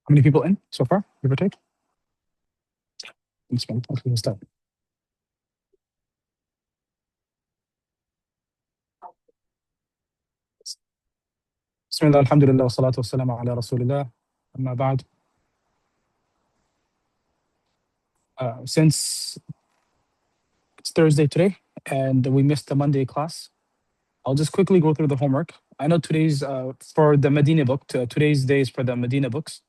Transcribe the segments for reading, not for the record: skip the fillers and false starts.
How many people in so far, give or take? Okay, we'll start. بسم الله الحمد لله والصلاة والسلام على رسول الله. أما بعد. Since it's Thursday today and we missed the Monday class, I'll just quickly go through the homework. I know today's for the Madinah book, today's day is for the Madinah books.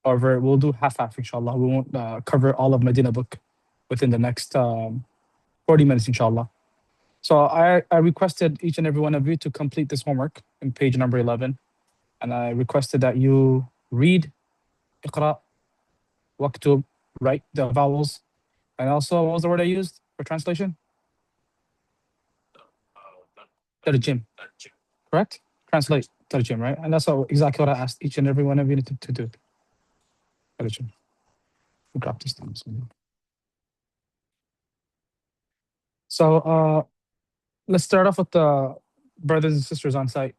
However, we'll do half, inshallah. We won't cover all of Madinah book within the next 40 minutes, inshallah. So I requested each and every one of you to complete this homework in page number 11. And I requested that you read, اقرأ, waktub, write the vowels. And also, what was the word I used for translation? Tarjim. Correct? Translate, tarjim, right? And that's exactly what I asked each and every one of you to do. Tarjim. We'll drop this down. So let's start off with the brothers and sisters on site.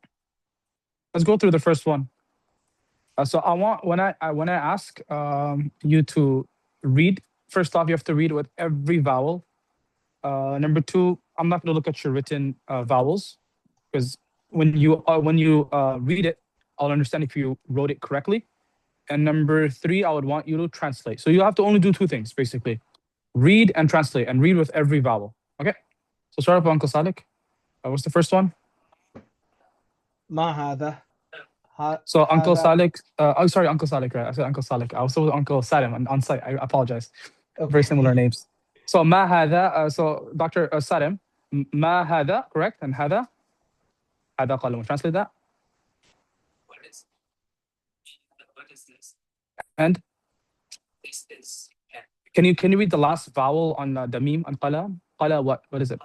Let's go through the first one. So I want when I ask you to read, first off, you have to read with every vowel. Number two, I'm not going to look at your written vowels because when you read it, I'll understand if you wrote it correctly. And number three, I would want you to translate. So you have to only do two things, basically. Read and translate, and read with every vowel. Okay? So start off with Uncle Salik. What's the first one? ما هذا. So Uncle Salik, sorry, Uncle Salik, right? I said Uncle Salik. I was with Uncle Salim on site. I apologize. Okay. Very similar names. So ما هذا, so Dr. Salim, ما هذا, correct? And هذا? هذا قلم. Translate that. What is this? And? This is. Can you read the last vowel on the meme on qalam? Qala what? What is it?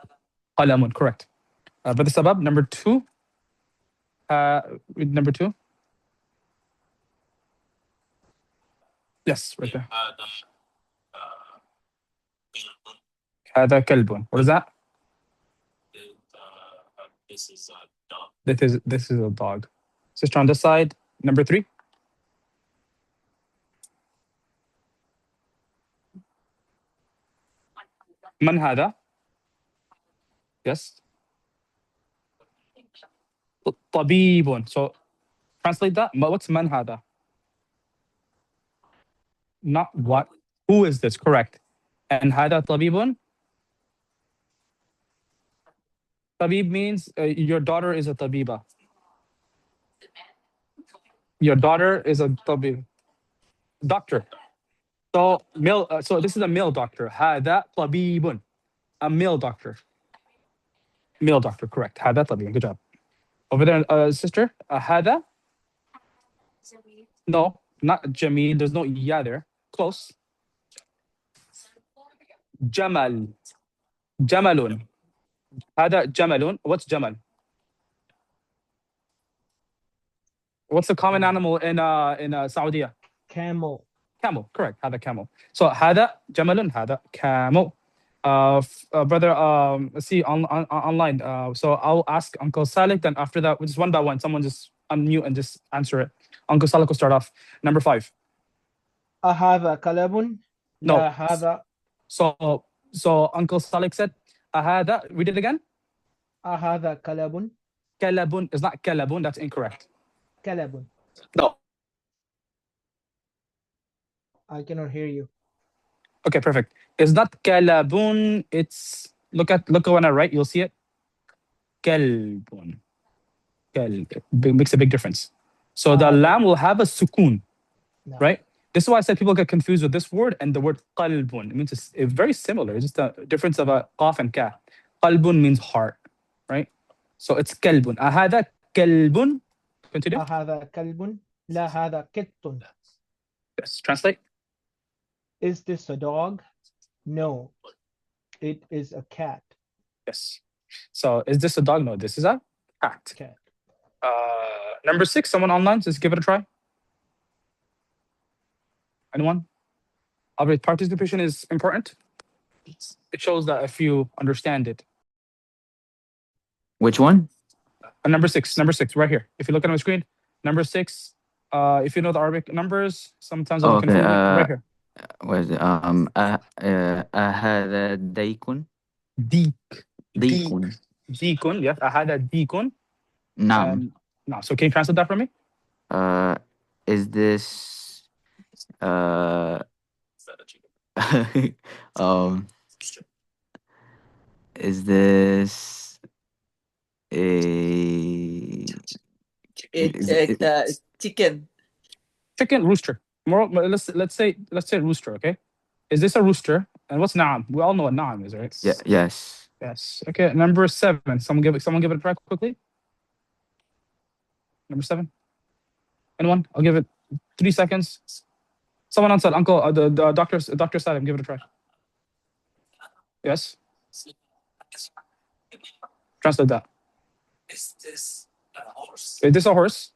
Qalamun, correct. But the sabab, number two. Read number two. Yes, right there. هذا كلب. What is that? This is a dog. This is a dog. Sister on this side, number three. من هذا? Yes. طبيب. So translate that. What's من هذا? Not what. Who is this? Correct. And هذا طبيب? Tabib means your daughter is a tabiba. Your daughter is a tabib. Doctor. So male. So this is a male doctor. هذا طبيب. A male doctor. Male doctor, correct. هذا طبيب. Good job. Over there, sister. هذا. No, not Jamil. There's no ya there. Close. Jamal. Jamalun. هذا جمل. What's Jamal? What's the common animal in Saudi? Camel. Camel, correct. هذا camel. So هذا جمل. هذا camel. Brother, let's see online. So I'll ask Uncle Salih. Then after that, just one by one, someone just unmute and just answer it. Uncle Salih will start off. Number 5. أهذا كلب؟ No. لا هذا. So Uncle Salih said, أهذا. Read it again. أهذا كلب؟ كلب is not كلب. That's incorrect. كلب. No. I cannot hear you. Okay, perfect. It's not kalabun. It's look when I write, you'll see it. Kalbun. Makes a big difference. So the lam will have a sukoon, right? This is why I said people get confused with this word and the word qalbun. It means it's very similar. It's just a difference of a qaf and ka. Qalbun means heart, right? So it's kalbun. Ahada kalbun. Continue. أهذا كلب؟ لا هذا قط. Yes. Translate. Is this a dog? No, it is a cat. Yes. So is this a dog? No, this is a cat. Cat. Number 6, someone online, just give it a try. Anyone? Albert, participation is important. It shows that if you understand it. Which one? Number 6, right here. If you look at my screen, number 6, If you know the Arabic numbers, sometimes it'll Oh, be okay. confusing. Right here. Was هذا ديكun. Deek. Deek. ديكun. Deekun. Yes. Ahada deekun. نعم. And no. So can you translate that for me? Uh, is this uh um is this a It's is it, chicken. Chicken rooster. More. Let's say rooster. Okay. Is this a rooster? And what's naam? We all know what naam is, right? yeah, yes. Yes. Okay. Number 7. Someone give it a try quickly. Number 7. Anyone? I'll give it 3 seconds. Someone answered. Uncle. The doctor said him. Give it a try. Yes. Translate that. Is this a horse?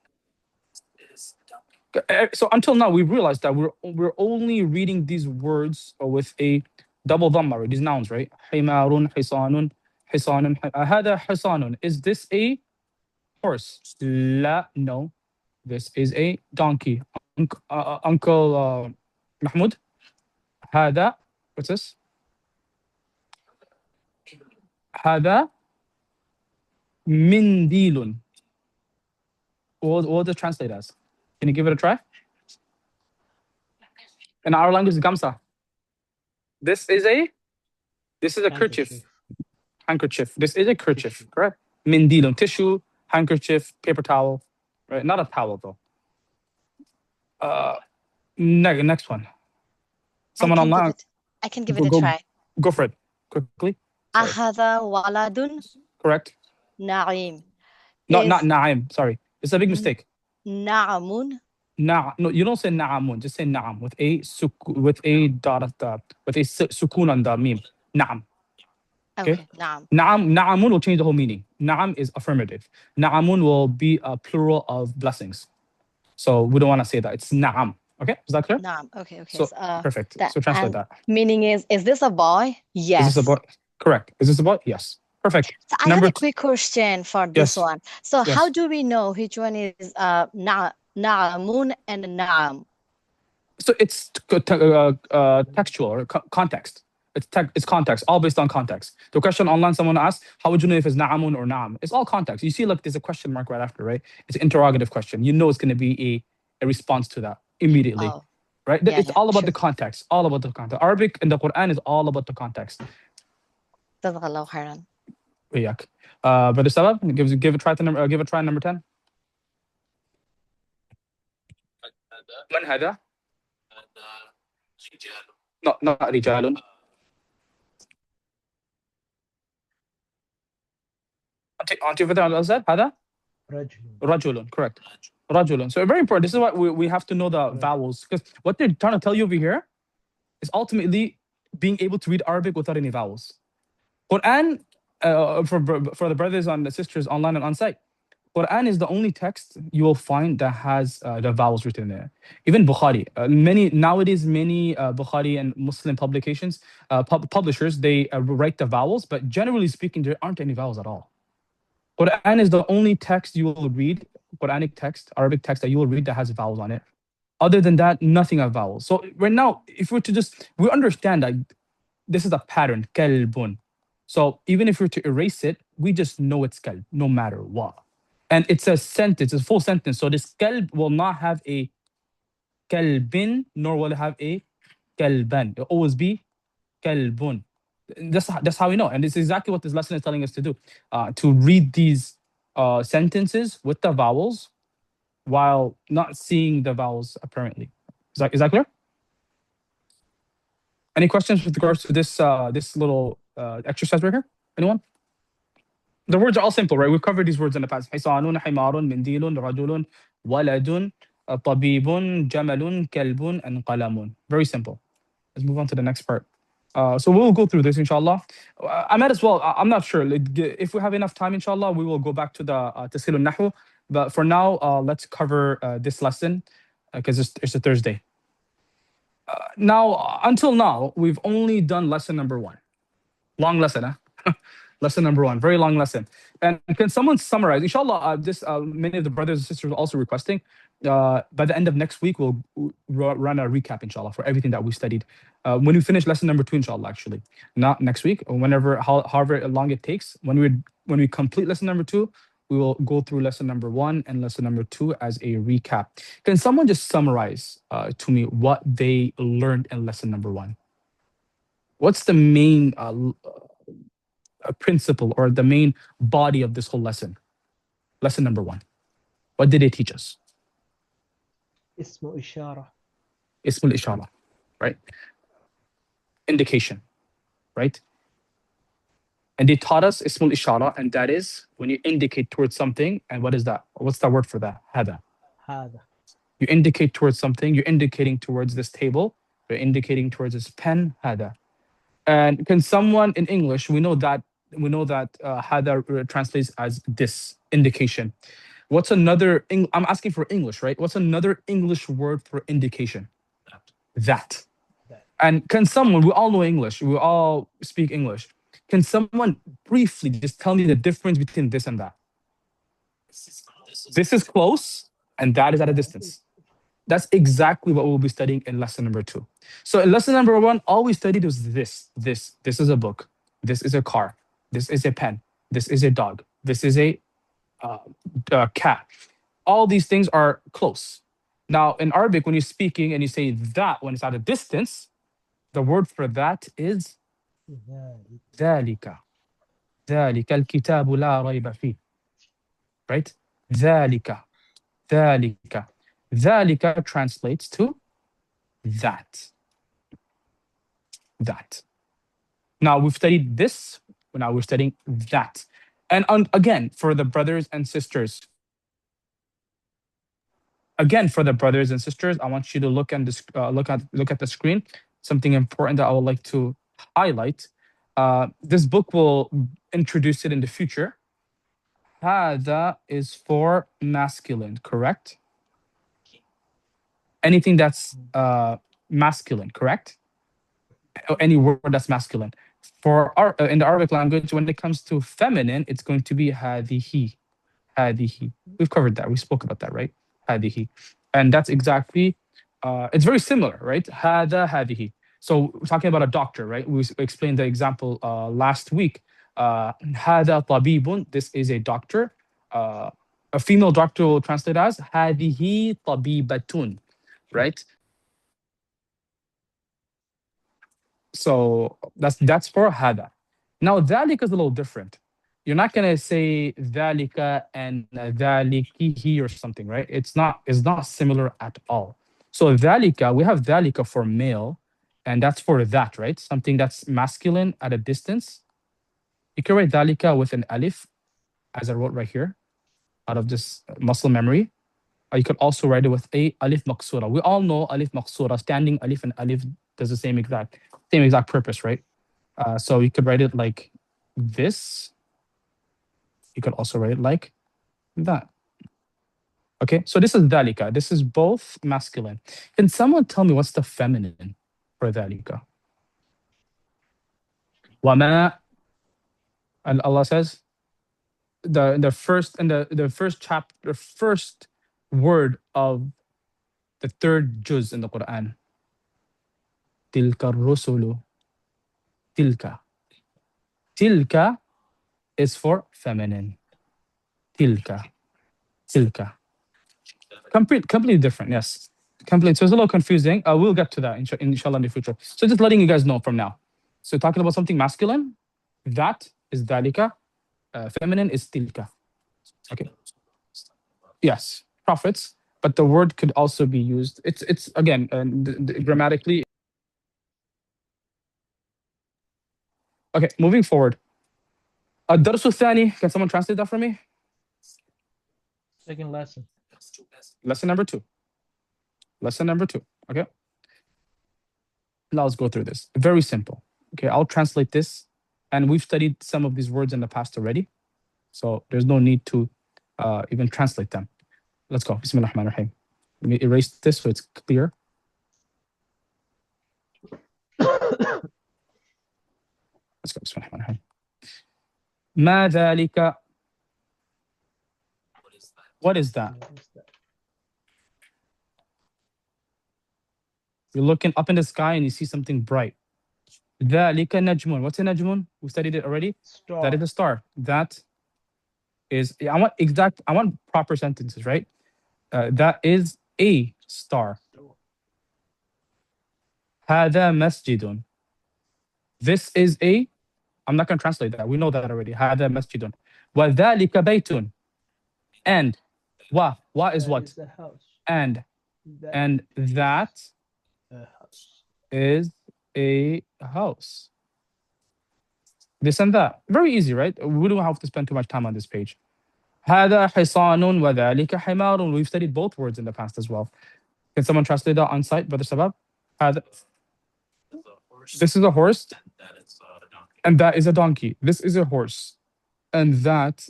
So until now, we've realized that we're only reading these words with a double dhamma, right? These nouns, right? حمار حصان حصان هذا حصان. Is this a horse? لا, no. This is a donkey. Uncle Mahmoud. هذا, what's this? هذا منديل. What does it translate as? Can you give it a try? In our language, gamsa. This is a kerchief. Handkerchief. Handkerchief. This is a kerchief, Tissue. correct? Mindilum, tissue, handkerchief, paper towel, right? Not a towel though. Next one. Someone online. I can give Go, it a go, try. go for it quickly. Sorry. أهذا ولد Correct. نعيم. Not Naim. Sorry, it's a big N- mistake. نعم. No, you don't say Na'amun. Just say Na'am with a dot at the with a sukun on the meme. Na'am. Okay, نعم. Na'amun will change the whole meaning. Na'am is affirmative. Na'amun will be a plural of blessings. So we don't want to say that. It's na'am. Okay, is that clear? نعم. Okay. So perfect. So translate that. Meaning is this a boy? Yes. Is this a boy? Correct. Is this a boy? Yes. Perfect. So I have a quick question for this one. So Yes. how do we know which one is نعم and نعم? So it's textual or context. It's context, all based on context. The question online someone asked, how would you know if it's na'amun or na'am? It's all context. You see, like there's a question mark right after, right? It's an interrogative question. You know it's going to be a response to that immediately, right? Yeah, It's all about true. the context. All about the context. Arabic and the Quran is all about the context. جزاك الله خيرا. وياك. Brother Sabah, give a try to give a try number 10. من هذا؟ No, not رجال. Aren't you over there on the other side? هذا؟ رجل. رجل, correct. رجل. So very important. This is why we have to know the vowels, because what they're trying to tell you over here is ultimately being able to read Arabic without any vowels. Quran, for the brothers and the sisters online and on site, Quran is the only text you will find that has the vowels written there. Even Bukhari, nowadays many Bukhari and Muslim publications, publishers, they write the vowels, but generally speaking, there aren't any vowels at all. Quran is the only text you will read, Quranic text, Arabic text that you will read that has vowels on it. Other than that, nothing of vowels. So right now, if we're to we understand that this is a pattern, kalbun. So even if we're to erase it, we just know it's kalb, no matter what. And it's a sentence, it's a full sentence. So this kalb will not have a kalbin, nor will it have a kalban. It'll always be kalbun. That's how we know. And it's exactly what this lesson is telling us to read these sentences with the vowels while not seeing the vowels apparently. Is that clear? Any questions with regards to this little exercise right here? Anyone? The words are all simple, right? We've covered these words in the past. حصان, حمار, منديل, رجل, ولد, طبيب, جمل, كلب, and قلم. Very simple. Let's move on to the next part. So we'll go through this, inshallah. I might as well, I'm not sure. If we have enough time, inshallah, we will go back to the Tasheel al-Nahu. But for now, let's cover this lesson because it's a Thursday. Now, until now, we've only done lesson number 1. Long lesson, huh? Lesson number 1. Very long lesson. And can someone summarize? Inshallah, many of the brothers and sisters are also requesting. By the end of next week, we'll run a recap, inshallah, for everything that we studied. When we finish lesson number 2, inshallah, actually, not next week, or however long it takes. When we complete lesson number 2, we will go through lesson number 1 and lesson number 2 as a recap. Can someone just summarize to me what they learned in lesson number 1? What's the main principle or the main body of this whole lesson? Lesson number 1. What did they teach us? اسم إشارة. Ismul ishara, right? Indication, right? And they taught us ismul ishara, and that is when you indicate towards something. And what is that? What's the word for that? Hada. هذا. You indicate towards something. You're indicating towards this table. You're indicating towards this pen. Hada. And can someone in English? We know that hada translates as this indication. What's another? I'm asking for English, right? What's another English word for indication? That. And can someone? We all know English. We all speak English. Can someone briefly just tell me the difference between this and that? This is close, and that is at a distance. That's exactly what we'll be studying in lesson number 2. So in lesson number 1, all we studied was this. This is a book. This is a car. This is a pen. This is a dog. This is a cat. All these things are close. Now, in Arabic, when you're speaking and you say that when it's at a distance, the word for that is ذلك. ذلك الكتاب لا ريب فيه. Right? ذلك. ذلك. ذلك translates to that. That. Now we've studied this. Now we're studying that. And again, for the brothers and sisters. Again, for the brothers and sisters, I want you to look at the screen. Something important that I would like to highlight. This book will introduce it in the future. Hada is for masculine, correct? Anything that's masculine, correct? Any word that's masculine. For in the Arabic language, when it comes to feminine, it's going to be hadihi. Hadihi. We've covered that. We spoke about that, right? Hadihi. And that's exactly, it's very similar, right? Hada, hadihi. So we're talking about a doctor, right? We explained the example last week. Hada tabibun. This is a doctor. A female doctor will translate as hadihi tabibatun, right? So that's for hada. Now dhalika is a little different. You're not gonna say dhalika and dhalikihi or something, right? It's not similar at all. So dhalika, we have dhalika for male, and that's for that, right? Something that's masculine at a distance. You can write dhalika with an alif, as I wrote right here, out of this muscle memory. Or you could also write it with a alif maqsura. We all know alif maqsura, standing alif and alif does the same exact purpose, right? So you could write it like this. You could also write it like that. Okay, so this is dhalika. This is both masculine. Can someone tell me what's the feminine for dhalika? Wama, and Allah says the first word of the 3rd juz in the Quran. Tilka rusulu. Tilka. Tilka is for feminine. Tilka. Tilka. Completely different, yes. Completely. So it's a little confusing. We'll get to that inshallah in the future. So just letting you guys know from now. So talking about something masculine, that is dhalika. Feminine is tilka. Okay. Yes, prophets. But the word could also be used. It's again grammatically. Okay, moving forward. الدرس الثاني. Can someone translate that for me? Second lesson. Lesson number 2. Lesson number 2. Okay. Now let's go through this. Very simple. Okay, I'll translate this. And we've studied some of these words in the past already. So there's no need to even translate them. Let's go. Bismillah ar-Rahman ar-Rahim. Let me erase this so it's clear. Let's go. Bismillah ar-Rahman ar-Rahim. ما ذلك. What is that? What is that? You're looking up in the sky and you see something bright. ذلك نجم. What's a najmun? We studied it already. Star. That is a star. That is. I want proper sentences, right? That is a star. هذا مسجد. This is a. I'm not going to translate that. We know that already. هذا مسجد. وذلك بيت. And wa is That what? is a house. And That that a house. is a house. This and that. Very easy, right? We don't have to spend too much time on this page. هذا حصان وذلك حمار. We've studied both words in the past as well. Can someone translate that on site, Brother Sabab? هذا. This is a horse. And that is a donkey. This is a horse. And that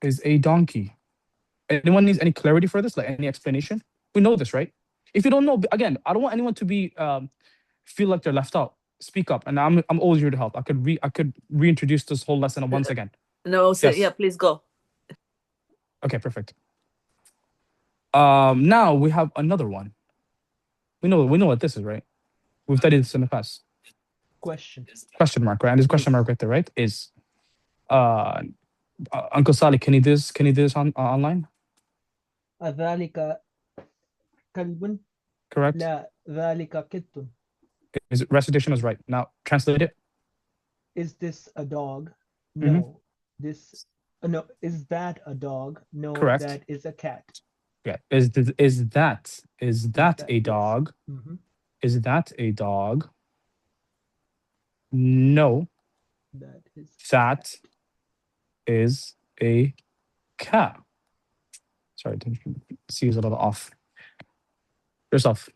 is a donkey. Anyone needs any clarity for this? Like any explanation? We know this, right? If you don't know, again, I don't want anyone to be feel like they're left out. Speak up, and I'm always here to help. I could reintroduce this whole lesson once again. No, sir. Yes. Yeah, please go. Okay, perfect. Now we have another one. We know what this is, right? We've studied this in the past. Question. Question mark, right? And there's a question mark right there, right? Is Uncle Salih, can you do this on online? أذلك كلب؟ Correct. لا ذلك قط. Is recitation is right. Now translate it. Is this a dog? Mhm. No. No. Is that a dog? No. Correct. That is a cat. Yeah. Is that that- a yes. dog? Mhm. Is that a dog? No, That is. that is a cat. Sorry, C is a little off. Yourself.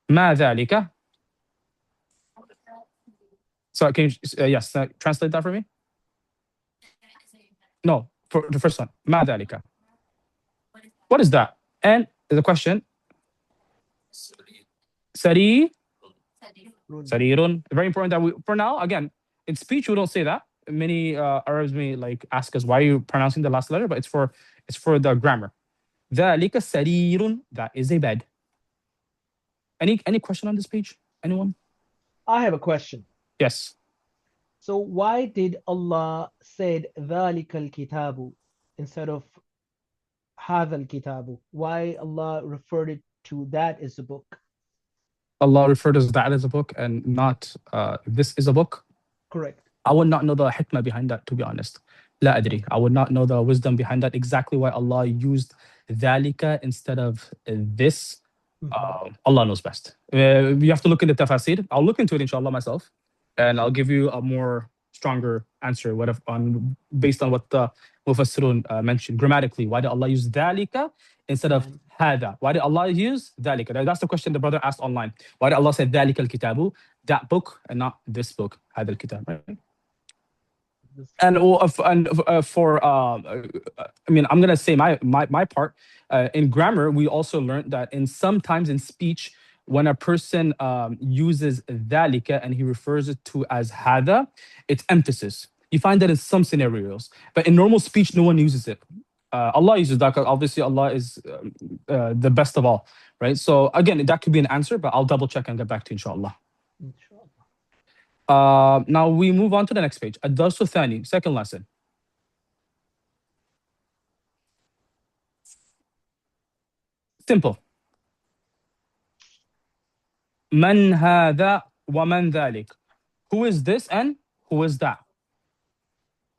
ما ذلك. So can you yes, translate that for me? No, for the first one. ما ذلك. What is that? And the question. سري. Sarirun. Very important that we, for now, again, in speech we don't say that. Many Arabs may like ask us why are you pronouncing the last letter, but it's for the grammar. ذلك سرير. That is a bed. Any question on this page? Anyone? I have a question. Yes. So why did Allah said ذلك الكتاب instead of هذا الكتاب? Why Allah referred it to that as a book? Allah referred to that as a book and not this is a book. Correct. I would not know the hikmah behind that, to be honest. لا أدري. I would not know the wisdom behind that, exactly why Allah used ذلك instead of this. Allah knows best. You have to look into tafasir. I'll look into it, inshallah, myself, and I'll give you a more stronger answer based on what the Mufassirun mentioned grammatically. Why did Allah use ذلك instead of هذا? Why did Allah use ذلك? That's the question the brother asked online. Why did Allah say ذلك الكتاب, that book, and not this book, هذا الكتاب? Right? And for I mean, I'm gonna say my part. In grammar, we also learned that sometimes in speech, when a person uses ذلك and he refers it to as hada, it's emphasis. You find that in some scenarios, but in normal speech, no one uses it. Allah uses that. Obviously, Allah is the best of all, right? So again, that could be an answer, but I'll double check and get back to you, inshallah. Now we move on to the next page. الدرس الثاني, second lesson. Simple. من هذا ومن ذلك. Who is this and who is that?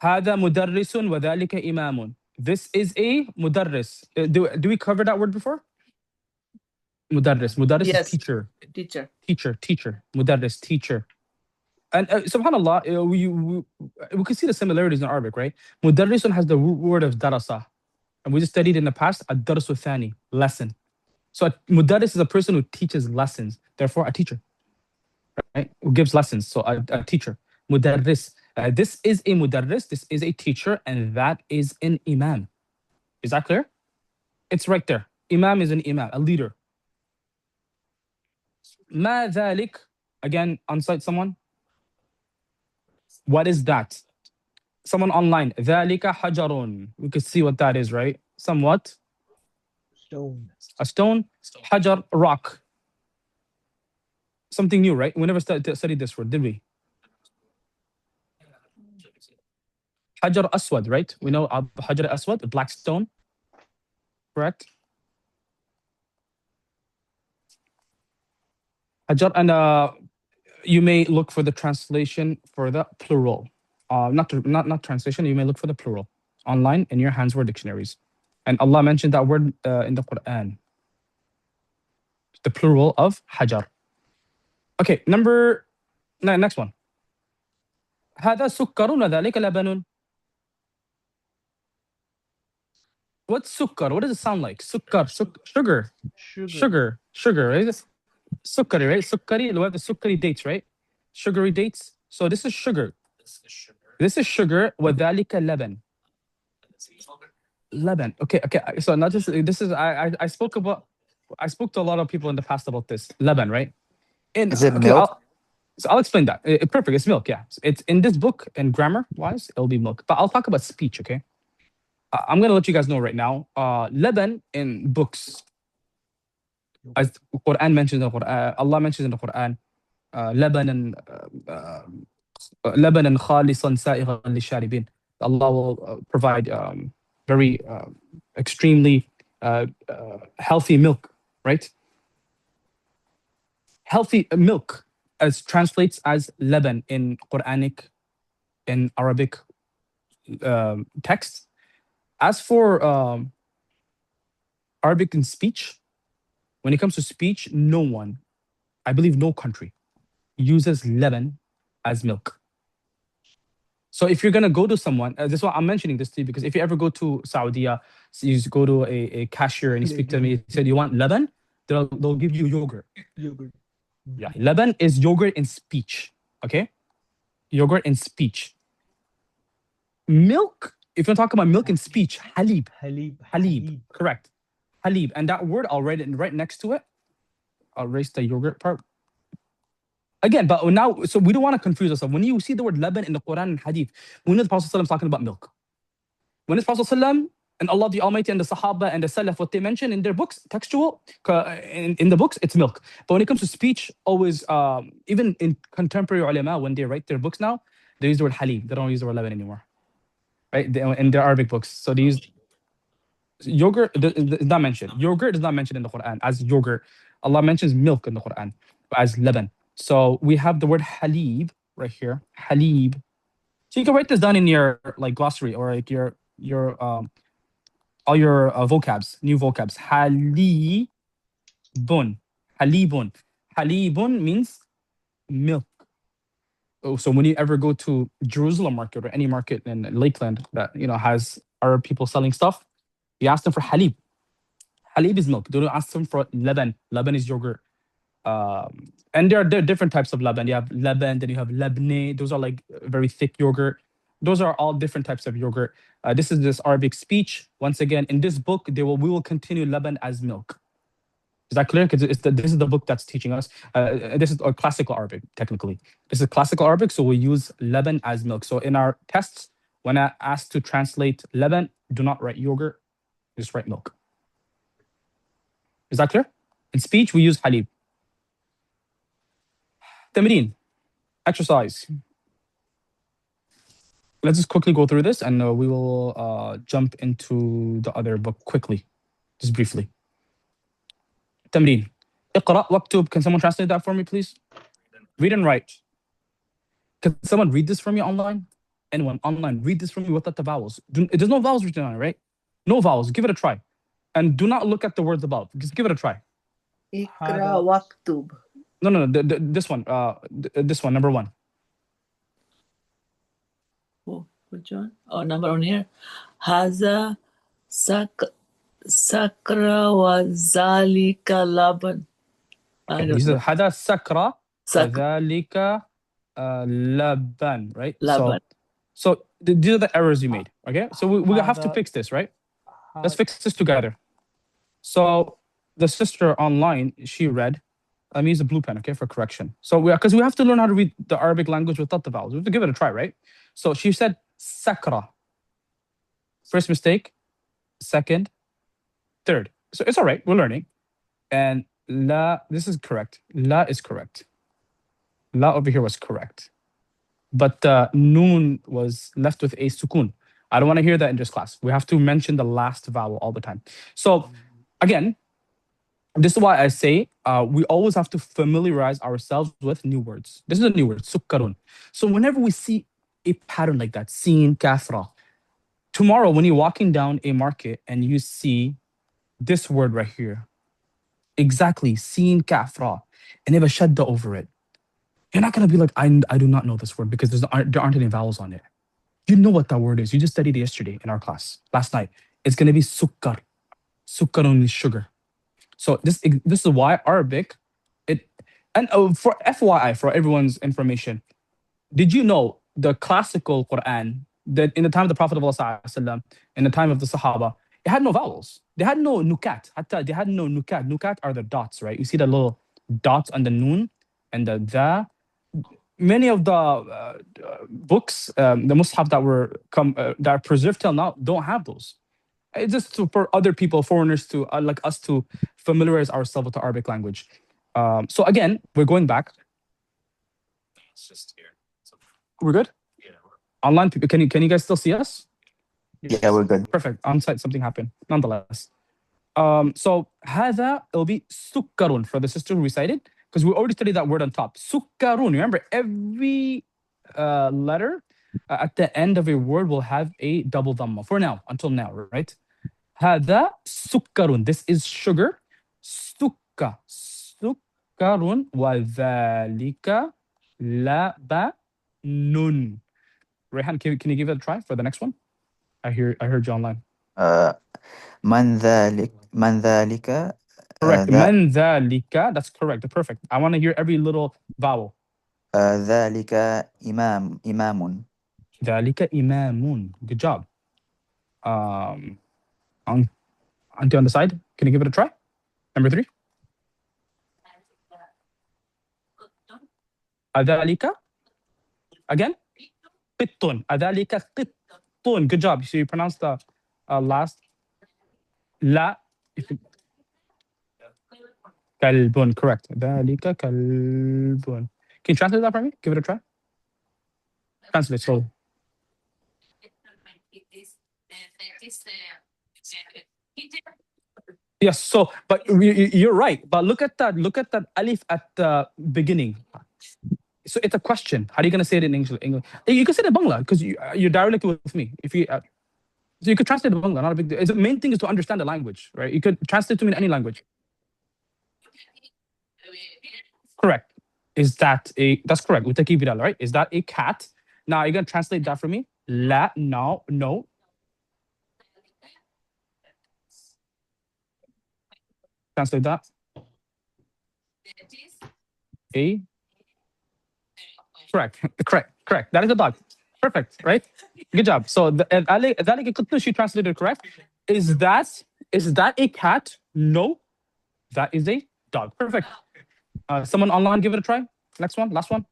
هذا مدرس وذلك إمام. This is a مدرس. Do we cover that word before? مدرس. مدرس Yes. is teacher. Teacher. مدرس, teacher. And subhanallah, we can see the similarities in Arabic, right? Mudarrisun has the word of darasa. And we just studied in the past, ad-darsu thani, lesson. So a mudarris is a person who teaches lessons, therefore a teacher, right? Who gives lessons, so a teacher. Mudarris. This is a mudarris, this is a teacher, and that is an imam. Is that clear? It's right there. Imam is an imam, a leader. ما ذلك, again, on site someone? What is that? Someone online. ذَلِكَ حَجَرٌ. We could see what that is, right? Somewhat. Stone. A stone. Hajar, rock. Something new, right? We never studied this word, did we? Hajar Aswad, right? We know Hajar Aswad, a black stone. Correct? Hajar, and you may look for the translation for the plural. Not translation, you may look for the plural online in your hands word dictionaries. And Allah mentioned that word in the Quran. The plural of Hajar. Okay, next one. هذا سكر وذلك لبن. What's sukkar? What does it sound like? Sukkar, sugar, right? Sukkari, right? Sukkari, we have the sukkari dates, right? Sugary dates. So this is sugar. This is sugar. وذلك لبن. Leban. Okay. So not just this is I spoke to a lot of people in the past about this. Leban, right? Is it milk? I'll explain that. Perfect. It's milk. Yeah. It's in this book and grammar wise, it'll be milk. But I'll talk about speech. Okay. I'm gonna let you guys know right now. Leban in books, as Quran mentions in the Quran, Allah mentions in the Quran, لبنا لبنا خالصا سائغا للشاربين. Allah will provide very extremely healthy milk, right? Healthy milk as translates as leban in Quranic, in Arabic texts. As for Arabic in speech, when it comes to speech, no one, I believe no country, uses leban as milk. So if you're gonna go to someone, this is why I'm mentioning this to you, because if you ever go to Saudi, so you just go to a cashier and you speak to me, he said, "You want leban?" They'll give you yogurt. Yogurt. Yeah, leban is yogurt in speech. Okay, yogurt in speech. Milk. If you're talking about milk in speech, halib. Halib. Correct. Halib, and that word I'll write it right next to it. I'll erase the yogurt part. Again, but now, so we don't want to confuse ourselves. When you see the word leban in the Quran and Hadith, we know the Prophet ﷺ is talking about milk. When it's Prophet ﷺ and Allah the Almighty and the Sahaba and the Salaf, what they mention in their books, textual, in the books, it's milk. But when it comes to speech, always, even in contemporary ulama, when they write their books now, they use the word halib. They don't use the word leban anymore, right? In their Arabic books. So they use yogurt, is not mentioned. Yogurt is not mentioned in the Quran as yogurt. Allah mentions milk in the Quran as leban. So we have the word halib right here, halib. So you can write this down in your like glossary or like your all your vocabs, new vocabs. Halibun, halibun, halibun means milk. Oh, so when you ever go to Jerusalem market or any market in Lakeland that has Arab people selling stuff, you ask them for halib. Halib is milk. Don't ask them for leban. Leban is yogurt. And there are different types of leban. You have leban, then you have lebne. Those are like very thick yogurt. Those are all different types of yogurt. This is this Arabic speech. Once again, in this book, we will continue leban as milk. Is that clear? Because this is the book that's teaching us. This is a classical Arabic, technically. This is classical Arabic, so we use leban as milk. So in our tests, when I ask to translate leban, do not write yogurt, just write milk. Is that clear? In speech, we use halib. Tamreen, exercise. Let's just quickly go through this and we will jump into the other book quickly, just briefly. Tamreen. اقرأ واكتب. Can someone translate that for me, please? Read and write. Can someone read this for me online? Anyone online, read this for me without the vowels. There's no vowels written on it, right? No vowels. Give it a try. And do not look at the words above. Just give it a try. اقرأ واكتب. No. This one. This one, number 1. Oh, which one? Oh, number on here. هذا سكر وذلك لبن. I don't know. هذا سكر وذلك لبن, right? Laban. So these are the errors you made. Okay, so we have to fix this, right? Let's fix this together. So the sister online, she read Let me use the blue pen, okay, for correction. So because we have to learn how to read the Arabic language without the vowels. We have to give it a try, right? So she said sakra. First mistake, second, third. So it's all right. We're learning. And la, this is correct. La is correct. La over here was correct. But noon was left with a sukun. I don't want to hear that in this class. We have to mention the last vowel all the time. So again, this is why I say we always have to familiarize ourselves with new words. This is a new word, sukkarun. So whenever we see a pattern like that, sin, kafra, tomorrow when you're walking down a market and you see this word right here, exactly, sin, kafra, and they have a shadda over it, you're not going to be like, I do not know this word because there aren't any vowels on it. You know what that word is. You just studied it yesterday in our class, last night. It's going to be sukkar. Sukkarun is sugar. So this is why Arabic, for FYI, for everyone's information, did you know the classical Quran that in the time of the Prophet of Allah, in the time of the Sahaba, it had no vowels. They had no nukat. Hatta they had no nukat. Nukat are the dots, right? You see the little dots on the noon and the dha. Many of the books, the mushaf that are preserved till now, don't have those. It's just for other people, foreigners, to like us to familiarize ourselves with the Arabic language. So again, we're going back. It's just here. We're good? Yeah. Online people, can you guys still see us? Yeah, we're good. Perfect. On site, something happened. Nonetheless. So هذا, it'll be sukkarun for the sister who recited, because we already studied that word on top. Sukkarun. Remember, every letter at the end of a word will have a double dhamma for now, until now, right? هذا سكر. This is sugar. سكر. سكر وذلك لبن. Rehan, can you give it a try for the next one? I heard you online. من ذلك Correct. من ذلك. That's correct. Perfect. I want to hear every little vowel. ذلك إمام. ذلك إمام. Good job. On the side, can you give it a try? Number 3. أذلك. Again. قط. أذلك قط. Good job. So you pronounce the last. لا. كلب. Correct. ذلك كلب. Can you translate that for me? Give it a try. Translate slowly. Yes. So, but you're right. But look at that. Look at that alif at the beginning. So it's a question. How are you going to say it in English? You can say it in Bangla because you're directly with me. If you, so you could translate it in Bangla. Not a big deal. The main thing is to understand the language, right? You could translate to me in any language. Correct. Is that that's correct. Utaki Vidal, right? Is that a cat? Now you're going to translate that for me. La, no. Translate that. A. Correct. That is a dog. Perfect, right? Good job. So she translated correct. Is that a cat? No, that is a dog. Perfect. Someone online, give it a try. Next one, last one.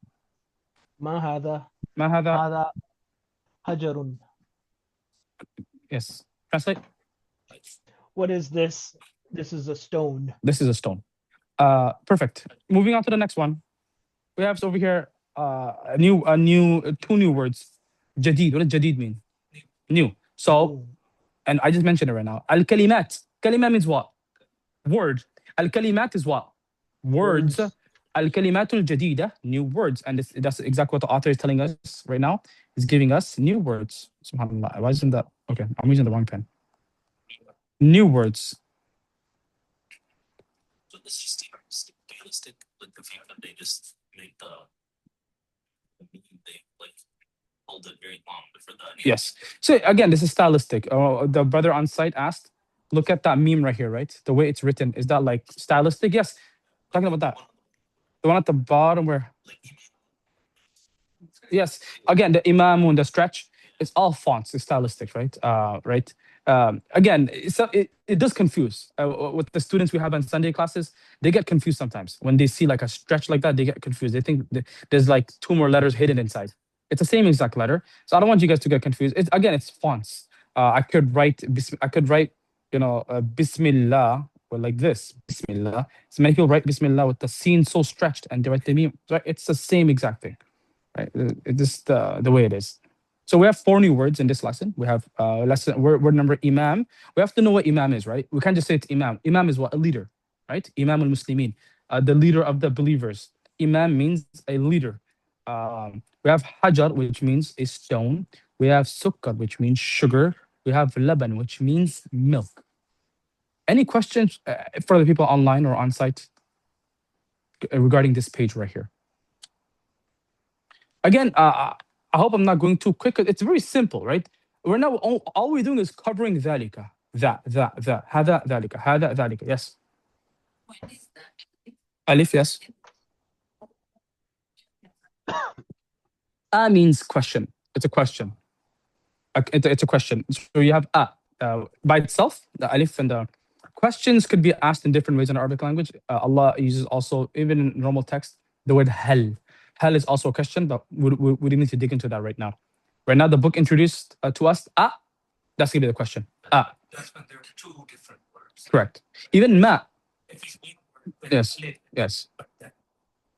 ما هذا هذا حجر. Yes. Translate. What is this? This is a stone. This is a stone. Perfect. Moving on to the next one. We have over here two new words. Jadid. What does jadid mean? New. So, and I just mentioned it right now. Al-kalimat. Kalima means what? Word. Al-kalimat is what? Words. Al-kalimatul jadida, new words. And that's exactly what the author is telling us right now. He's giving us new words. SubhanAllah. Why isn't that? Okay, I'm using the wrong pen. New words. So this is stylistic, like the fact that they just made they like hold it very long for that. Yes. So again, this is stylistic. The brother on site asked, look at that meme right here, right? The way it's written. Is that like stylistic? Yes. Talking about that. The one at the bottom where. Yes. Again, the imamun, the stretch. It's all fonts. It's stylistic, right? Right. Again, it does confuse. With the students we have in Sunday classes, they get confused sometimes when they see like a stretch like that. They get confused. They think there's like two more letters hidden inside. It's the same exact letter. So I don't want you guys to get confused. It's fonts. I could write. I could write. Bismillah, or like this. Bismillah. So many people write Bismillah with the scene so stretched, and they write the meme. Right? It's the same exact thing. Right? It's just the way it is. So we have 4 new words in this lesson. We have word number imam. We have to know what imam is, right? We can't just say it's imam. Imam is what? A leader, right? Imam al-Muslimin, the leader of the believers. Imam means a leader. We have hajar, which means a stone. We have sukkar, which means sugar. We have laban, which means milk. Any questions for the people online or on site regarding this page right here? Again, I hope I'm not going too quick. It's very simple, right? We're now all we're doing is covering ذلك. هذا ذلك هذا ذلك. Yes. Alif, yes. Means question. It's a question. It's a question. So you have by itself, the alif and the questions could be asked in different ways in Arabic language. Allah uses also, even in normal text, the word hal. Hal is also a question, but we need to dig into that right now. Right now, the book introduced to us, that's going to be the question. That's when there are 2 different words. Correct. Even ma. If it's Yes. Yes.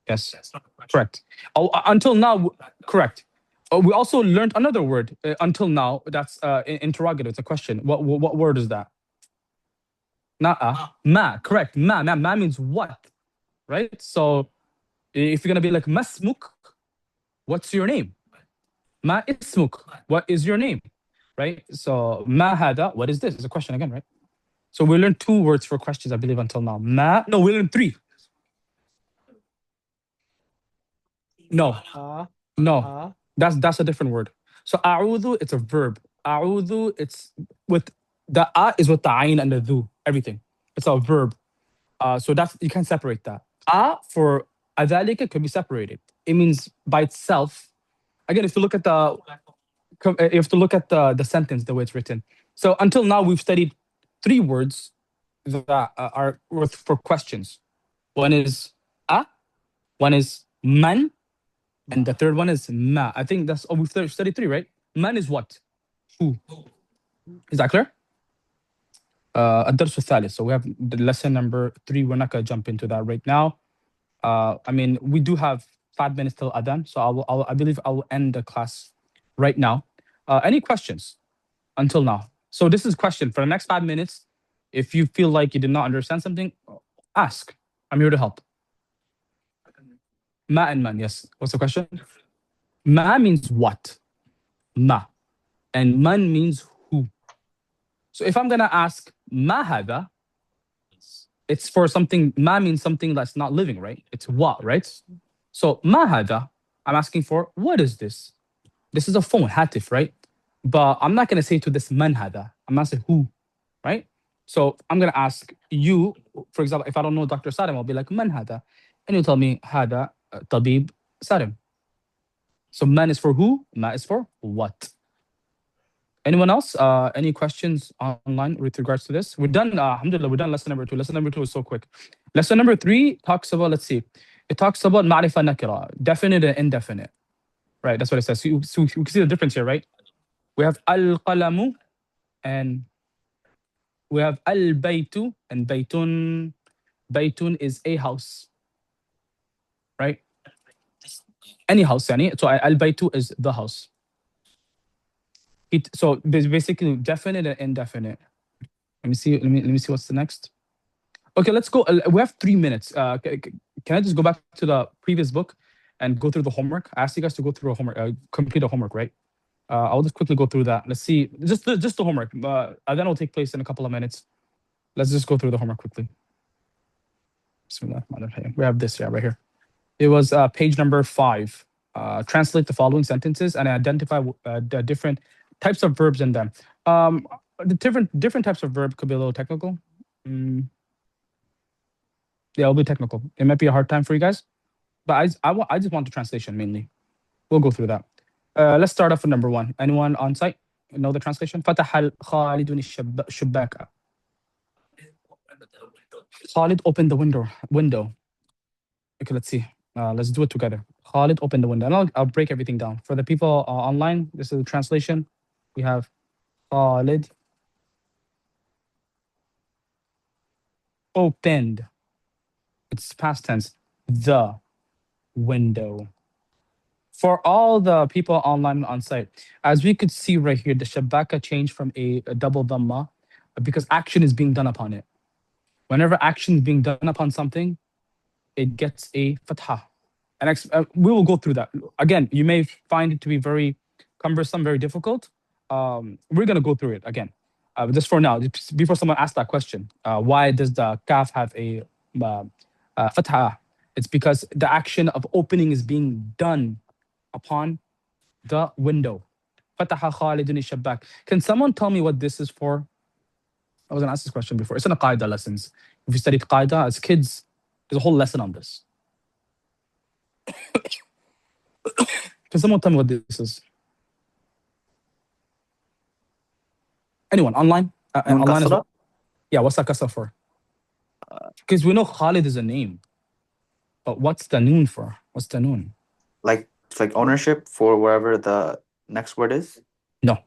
Yes. That's not a question. Correct. Until now, correct. We also learned another word until now. That's interrogative. It's a question. What word is that? Not ma. Correct. Ma means what, right? So if you're gonna be like masmuk, what's your name? Ma ismuk, what is your name? Right? So ma hada, what is this? It's a question again, right? So we learned 2 words for questions, I believe, until now. We learned 3. No, that's a different word. So a'udhu, it's a verb. A'udhu, it's with the is with the ayn and the dhu, everything. It's a verb. So that's, you can't separate that. For adhalika can be separated. It means by itself. Again, if you look at the sentence, the way it's written. So until now, we've studied 3 words that are for questions. One is one is man, and the third one is ma. I think that's we've studied 3, right? Man is what? Who? Is that clear? الدرس الثالث. So we have the lesson number 3. We're not gonna jump into that right now. I mean, we do have 5 minutes till Adhan, so I believe I will end the class right now. Any questions until now? So this is question for the next 5 minutes. If you feel like you did not understand something, ask. I'm here to help. Ma and man, yes. What's the question? Ma means what? Ma. And man means who. So if I'm gonna ask ma hada, it's for something. Ma means something that's not living, right? It's what, right? So ma hada, I'm asking for what is this? This is a phone, hatif, right? But I'm not gonna say to this man hada. I'm gonna say who, right? So I'm gonna ask you, for example, if I don't know Dr. Sarim, I'll be like man hada, and you tell me hada tabib Sarim. So man is for who, ma is for what. Anyone else? Any questions online with regards to this? We're done. Alhamdulillah, we're done lesson number 2. Lesson number 2 is so quick. Lesson number 3 talks about, let's see, it talks about ma'rifa nakira, definite and indefinite. Right, that's what it says. So we can see the difference here, right? We have al-qalamu and we have al-baytu, and baytun. Baytun is a house, right? Any house, yani. So al-baytu is the house. So basically definite and indefinite. Let me see what's the next. Okay, let's go. We have 3 minutes. Can I just go back to the previous book and go through the homework? I asked you guys to go through a homework, complete a homework, right? I'll just quickly go through that. Let's see, just the homework. Then will take place in a couple of minutes. Let's just go through the homework quickly. We have this, right here. It was page number 5. Translate the following sentences and identify the different types of verbs in them. The different types of verb could be a little technical. Yeah, it'll be technical. It might be a hard time for you guys, but I just want the translation mainly. We'll go through that. Let's start off with number one. Anyone on site know the translation? فتح خالد الشباك. Khalid opened the window. Okay, let's see. Let's do it together. Khalid opened the window. And I'll break everything down. For the people online, this is the translation. We have Khalid opened. It's past tense. The window. For all the people online on site, as we could see right here, the shabaka changed from a double dhamma because action is being done upon it. Whenever action is being done upon something, it gets a fatha. And we will go through that. Again, you may find it to be very cumbersome, very difficult. We're going to go through it again. Just for now, before someone asks that question, why does the kaf have a fatha? It's because the action of opening is being done upon the window. Fataha Khalidun Shabbak. Can someone tell me what this is for? I was going to ask this question before. It's in the Qaida lessons. If you studied Qaida as kids, there's a whole lesson on this. Can someone tell me what this is? Anyone online? Nun Online as kasra? well? Yeah, what's that kasra for? Because we know Khalid is a name. But what's the noon for? What's the noon? Like it's like ownership for wherever the next word is. No.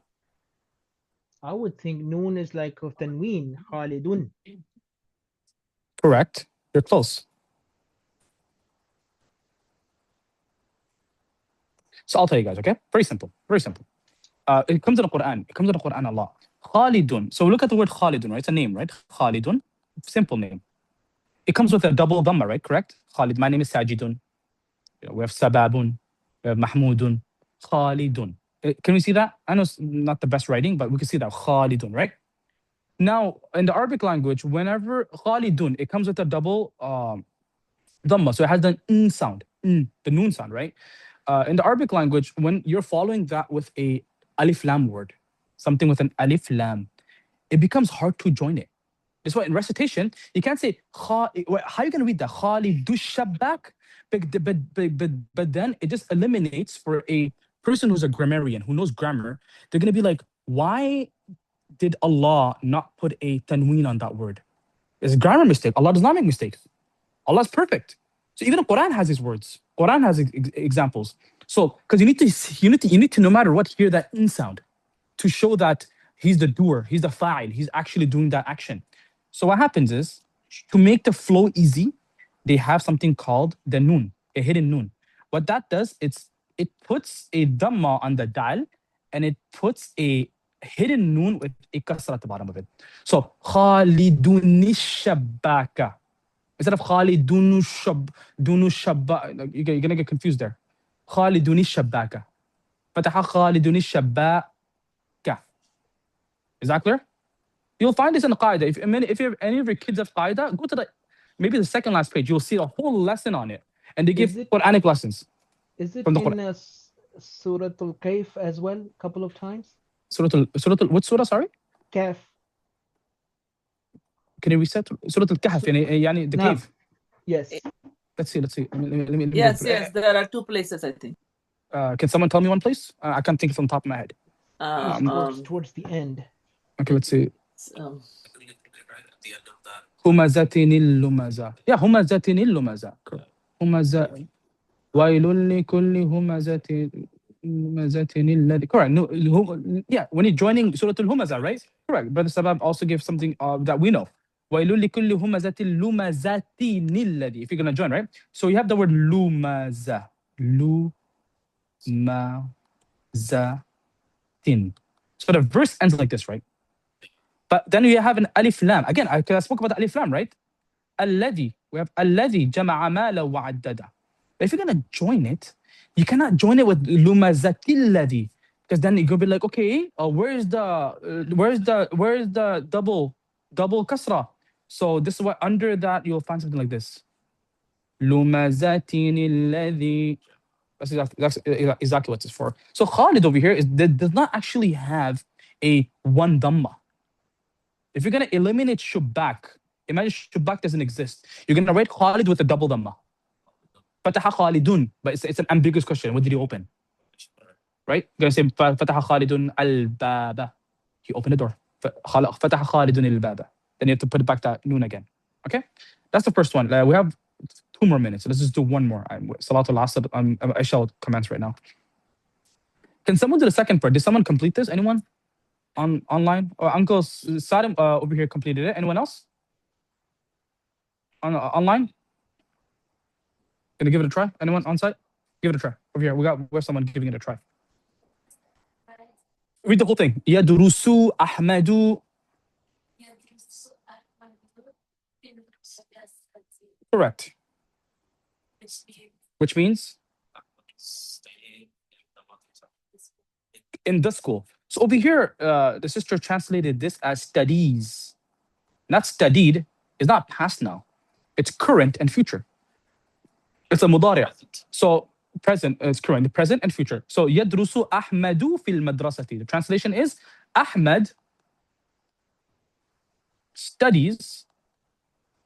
I would think noon is like of tanween, Khalidun. Correct. You're close. So I'll tell you guys, okay? Very simple. Very simple. It comes in the Quran. It comes in the Quran a lot. Khalidun. So look at the word Khalidun, right? It's a name, right? Khalidun. Simple name. It comes with a double dhamma, right? Correct? Khalid. My name is Sajidun. We have Sababun. We have Mahmudun. Khalidun. Can we see that? I know it's not the best writing, but we can see that. Khalidun, right? Now, in the Arabic language, whenever Khalidun, it comes with a double dhamma. So it has the n sound, the noon sound, right? In the Arabic language, when you're following that with a alif lam word, something with an alif lam, it becomes hard to join it. That's why in recitation, you can't say, how are you going to read that? Khalidu shabbak? But then it just eliminates for a person who's a grammarian, who knows grammar, they're going to be like, why did Allah not put a tanween on that word? It's a grammar mistake. Allah does not make mistakes. Allah is perfect. So even the Quran has his words. Quran has examples. So because you need to no matter what hear that in sound to show that he's the doer, he's the fa'il, he's actually doing that action. So what happens is to make the flow easy, they have something called the noon, a hidden noon. What that does, it puts a dhamma on the dal and it puts a hidden noon with a kasra at the bottom of it. So khaliduni shabbaka. Instead of khalidunu shabba, you're gonna get confused there. Khaliduni shabbaka. Fataha khaliduni shabbaka. Is that clear? You'll find this in the Qaida. If any of your kids have Qaida, go to maybe the second last page. You'll see a whole lesson on it. And they give Quranic lessons. Is it from the in Quran. Surah Al-Kayf as well, a couple of times? What surah, sorry? Kaf. Can you reset? Surah Al-Kahf, yani the Naam. cave. Yes. Let's see. Let me Yes, go yes, there are two places, I think. Can someone tell me one place? I can't think from the top of my head. Towards the end. Okay, let's see. Um, At the end of that. همزة اللمزة. Yeah, همزة اللمزة. همزة ويل لكل همزة الذي. Correct. No, yeah, when you're joining Surah Al-Humaza, right? Correct. Brother Sabab also gives something that we know. ويل لكل همزة اللمزة الذي. If you're gonna join, right? So you have the word lumaza. Lumazatin. So the verse ends like this, right? But then we have an alif lam. Again, I spoke about the alif lam, right? Alladhi. We have alladhi jama'a mala wa addada. But if you're gonna join it, you cannot join it with lumazati alladhi, because then you're gonna be like, okay, where's the double kasra? So this is what under that you'll find something like this. Lumazatin alladhi. That's exactly what it's for. So Khalid over here does not actually have a one dhamma. If you're going to eliminate Shubbak, imagine Shubbak doesn't exist. You're going to write Khalid with a double dhamma. Fataha Khalidun. But it's an ambiguous question. What did he open? right? You're gonna say فتح خالد الباب. He opened the door. فتح خالد الباب. Then you have to put it back to noon again. Okay, that's the first one. We have 2 more minutes. Let's just do one more. Salatul Asr. I shall commence right now. Can someone do the second part? Did someone complete this? Anyone online? Or Uncle Sadim over here completed it. Anyone else online? Gonna give it a try? Anyone on site? Give it a try. Over here, we have someone giving it a try. Read the whole thing. يدرس أحمد. Correct. Which means in the school. So over here, the sister translated this as studies. Not studied. It's not past now. It's current and future. It's a mudari'. So present is current, present and future. So يدرس أحمد في المدرسة. The translation is Ahmed studies.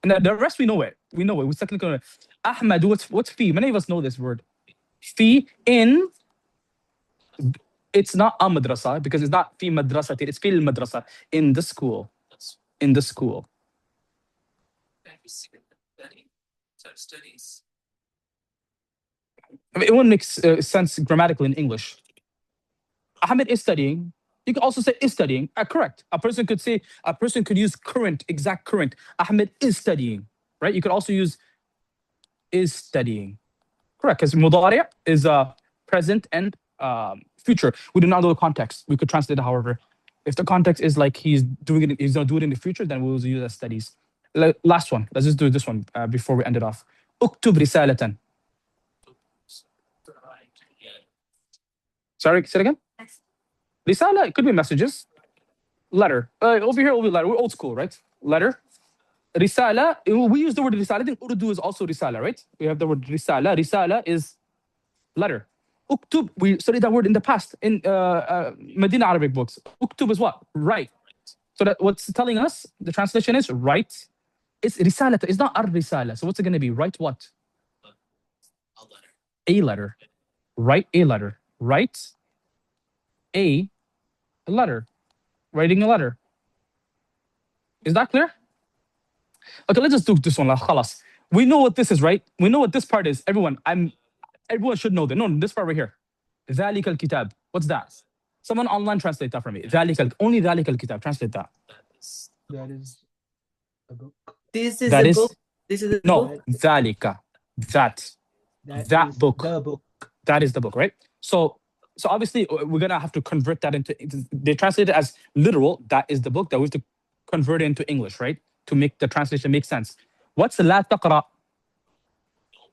And the rest we know it. We know it. We technically know it. Ahmed, what's fi? Many of us know this word. Fi in. It's not a madrasa because it's not fi madrasati. It's fi madrasa in the school. In the school. Studies. I mean, it wouldn't make sense grammatically in English. Ahmed is studying. You can also say is studying. Correct. A person could use current, exact current. Ahmed is studying, right? You could also use is studying. Correct, because mudari' is present and future. We do not know the context. We could translate it, however. If the context is like he's going to do it in the future, then we'll use it as studies. Last one. Let's just do this one before we end it off. اكتب رسالة. Sorry, say it again. Risala, it could be messages. Letter. Over here, it will be letter. We're old school, right? Letter. Risala, we use the word risala. I think Urdu is also risala, right? We have the word risala. Risala is letter. Uktub, we studied that word in the past in Madinah Arabic books. Uktub is what? Write. So that what's telling us, the translation is write. It's risala. It's not ar-risala. So what's it going to be? Write what? A letter. Write a letter. Write a letter. Writing a letter. Is that clear? Okay, let's just do this one. Khalas. We know what this is, right? We know what this part is. Everyone should know that. No, this part right here. ذلك الكتاب. What's that? Someone online translate that for me. Only ذلك الكتاب. Translate that. That is a book. This is That a is book. This is a no book. ذلك. That is book. the book. That is the book, right? So obviously we're gonna have to convert that into. They translate it as literal. That is the book. That we have to convert it into English, right? To make the translation make sense. What's لا تقرأ?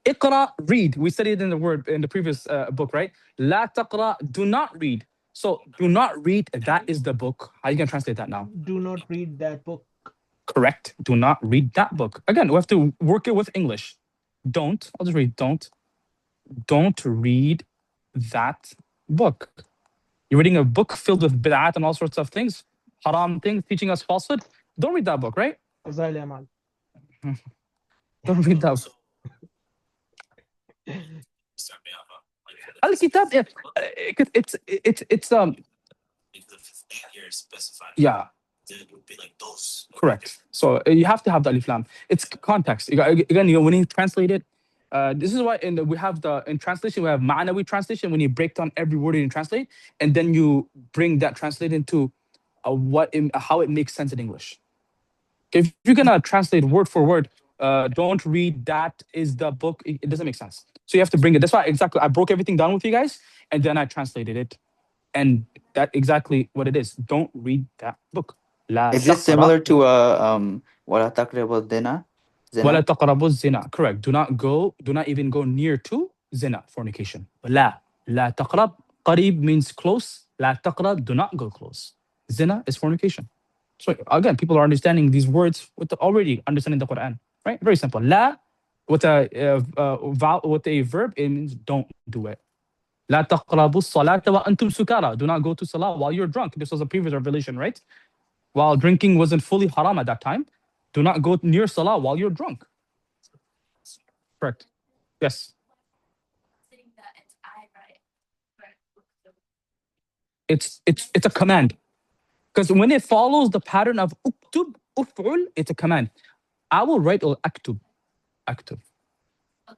Iqra, read. We studied in the previous book, right? لا تقرأ, do not read. So do not read. That is the book. How are you gonna translate that now? Do not read that book. Correct. Do not read that book. Again, we have to work it with English. Don't. I'll just read. Don't read that book. You're reading a book filled with bid'at and all sorts of things, haram things, teaching us falsehood. Don't read that book, right? Azali Amal. Don't read that book. Al-Kitab, it's yeah. It would be like those. Correct. So you have to have the alif lam. It's context. Again, when you translate it, this is why we have in translation we have ma'nawi translation when you break down every word you translate, and then you bring that translate into how it makes sense in English. If you're gonna translate word for word, don't read that is the book. It doesn't make sense. So you have to bring it. That's why exactly I broke everything down with you guys, and then I translated it, and that exactly what it is. Don't read that book. لا Is this تقرأ similar to ولا تقربوا الزنا? ولا تقربوا الزنا. Correct. Do not even go near to zina, fornication. لا تقرب. قريب means close. لا تقرب, do not go close. Zina is fornication. So again, people are understanding these words already understanding the Quran, right? Very simple. لا with a verb, it means don't do it. لا تقربوا الصلاة وأنتم سكارى. Do not go to salah while you're drunk. This was a previous revelation, right? While drinking wasn't fully haram at that time, do not go near salah while you're drunk. Correct. Yes. It's a command. Because when it follows the pattern of uktub, uf'ul, it's a command. I will write aktub. Aktub.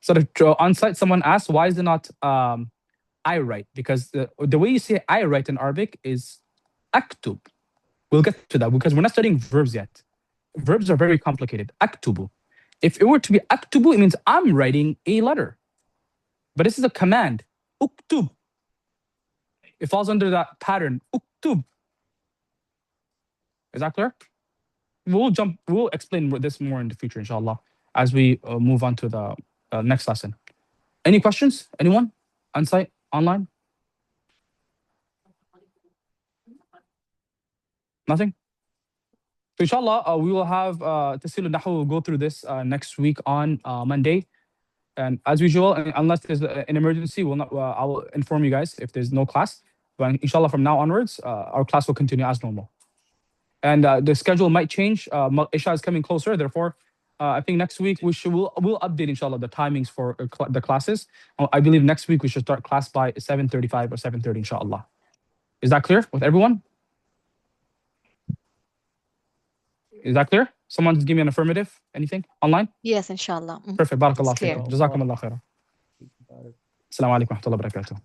So on site, someone asked, why is it not I write? Because the way you say I write in Arabic is aktub. We'll get to that because we're not studying verbs yet. Verbs are very complicated. Aktubu. If it were to be aktubu, it means I'm writing a letter. But this is a command. Uktub. It falls under that pattern. Uktub. Is that clear? We'll explain this more in the future, inshallah, as we move on to the next lesson. Any questions? Anyone? On site? Online? Nothing? So inshallah, we will have Tasil al-Nahu. We'll go through this next week on Monday. And as usual, unless there's an emergency, I will inform you guys if there's no class. But inshallah, from now onwards, our class will continue as normal. And the schedule might change. Isha is coming closer. Therefore, I think next week we'll update, inshallah, the timings for the classes. I believe next week we should start class by 7:35 or 7:30, inshallah. Is that clear with everyone? Is that clear? Someone just give me an affirmative. Anything online? Yes, inshallah. Perfect. Barakallah It's clear. fikum. Jazakumullah khairan. Assalamu alaikum wa rahmatullahi wa barakatuh.